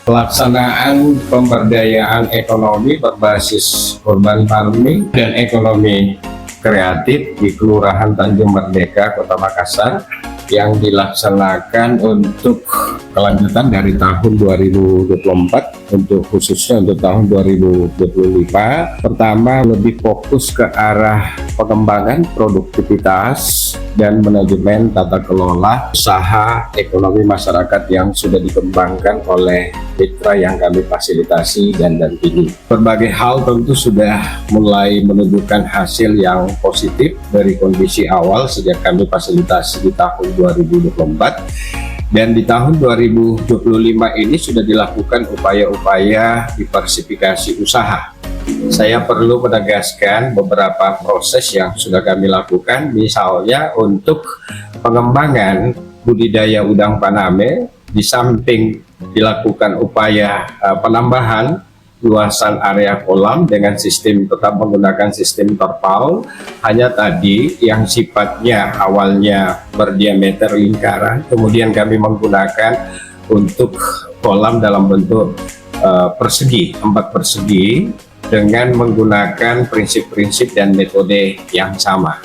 Pelaksanaan pemberdayaan ekonomi berbasis urban farming dan ekonomi kreatif di Kelurahan Tanjung Merdeka, Kota Makassar yang dilaksanakan untuk kelanjutan dari tahun 2024 khususnya untuk tahun 2025. Pertama, lebih fokus ke arah pengembangan produktivitas dan manajemen tata kelola usaha ekonomi masyarakat yang sudah dikembangkan oleh mitra yang kami fasilitasi dan dampingi. Berbagai hal tentu sudah mulai menunjukkan hasil yang positif dari kondisi awal sejak kami fasilitasi di tahun 2024, dan di tahun 2025 ini sudah dilakukan upaya-upaya diversifikasi usaha. Saya perlu menegaskan beberapa proses yang sudah kami lakukan, misalnya untuk pengembangan budidaya udang faname. Di samping dilakukan upaya penambahan luasan area kolam dengan sistem tetap menggunakan sistem terpal, hanya tadi yang sifatnya awalnya berdiameter lingkaran, kemudian kami menggunakan untuk kolam dalam bentuk persegi, 4 persegi, dengan menggunakan prinsip-prinsip dan metode yang sama.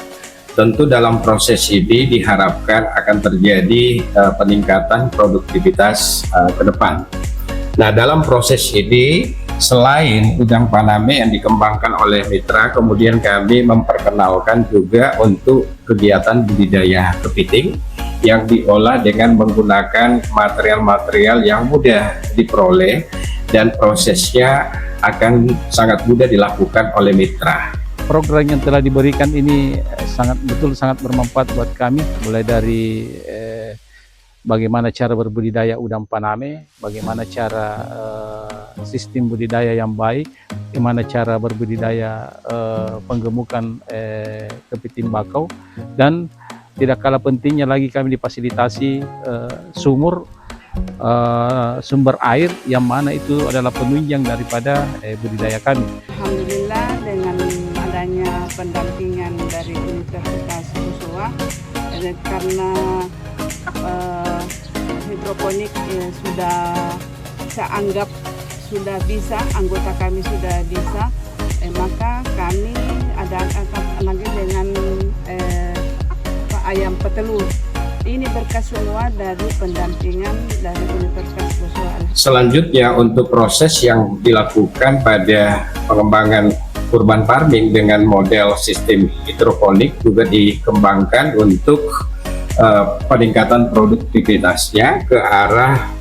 Tentu dalam proses ini diharapkan akan terjadi peningkatan produktivitas ke depan. Nah, dalam proses ini selain udang faname yang dikembangkan oleh mitra, kemudian kami memperkenalkan juga untuk kegiatan budidaya kepiting yang diolah dengan menggunakan material-material yang mudah diperoleh dan prosesnya akan sangat mudah dilakukan oleh mitra. Program yang telah diberikan ini sangat bermanfaat buat kami, mulai dari bagaimana cara berbudidaya udang faname, bagaimana cara sistem budidaya yang baik, bagaimana cara berbudidaya penggemukan kepiting bakau, dan tidak kalah pentingnya lagi kami difasilitasi sumber air yang mana itu adalah penunjang daripada budidaya kami. Alhamdulillah dengan adanya pendampingan dari Universitas Usua, karena hidroponik sudah saya anggap sudah bisa, anggota kami sudah bisa, maka kami ada lagi dengan ayam petelur. Ini berkat semua dari pendampingan dari Universitas Usua. Selanjutnya, untuk proses yang dilakukan pada pengembangan urban farming dengan model sistem hidroponik juga dikembangkan untuk peningkatan produktivitasnya ke arah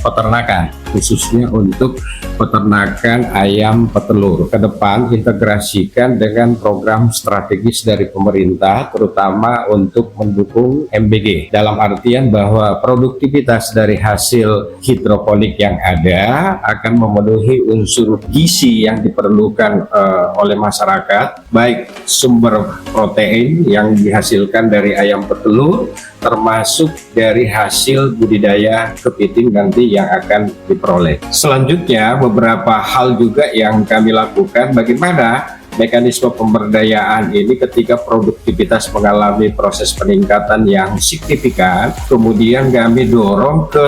peternakan, khususnya untuk peternakan ayam petelur. Ke depan integrasikan dengan program strategis dari pemerintah, terutama untuk mendukung MBG, dalam artian bahwa produktivitas dari hasil hidroponik yang ada akan memenuhi unsur gizi yang diperlukan oleh masyarakat, baik sumber protein yang dihasilkan dari ayam petelur, termasuk dari hasil budidaya kepiting nanti yang akan diperoleh. Selanjutnya, beberapa hal juga yang kami lakukan, bagaimana mekanisme pemberdayaan ini ketika produktivitas mengalami proses peningkatan yang signifikan, kemudian kami dorong ke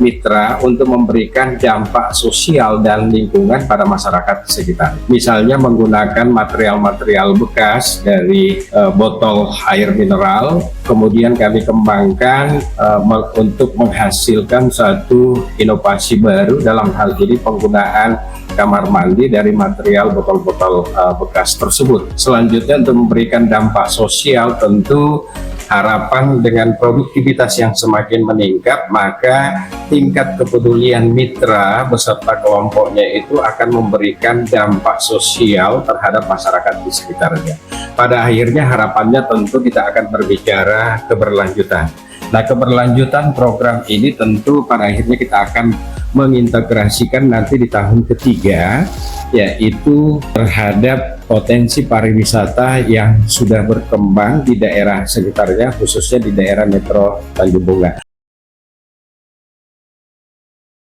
mitra untuk memberikan dampak sosial dan lingkungan pada masyarakat sekitar. Misalnya menggunakan material-material bekas dari botol air mineral, kemudian kami kembangkan untuk menghasilkan satu inovasi baru dalam hal ini penggunaan kamar mandi dari material botol-botol bekas tersebut. Selanjutnya, untuk memberikan dampak sosial, tentu harapan dengan produktivitas yang semakin meningkat, maka tingkat kepedulian mitra beserta kelompoknya itu akan memberikan dampak sosial terhadap masyarakat di sekitarnya. Pada akhirnya harapannya tentu kita akan berbicara keberlanjutan. Nah, keberlanjutan program ini tentu pada akhirnya kita akan mengintegrasikan nanti di tahun ketiga, yaitu terhadap potensi pariwisata yang sudah berkembang di daerah sekitarnya, khususnya di daerah Metro Tanjung Bunga.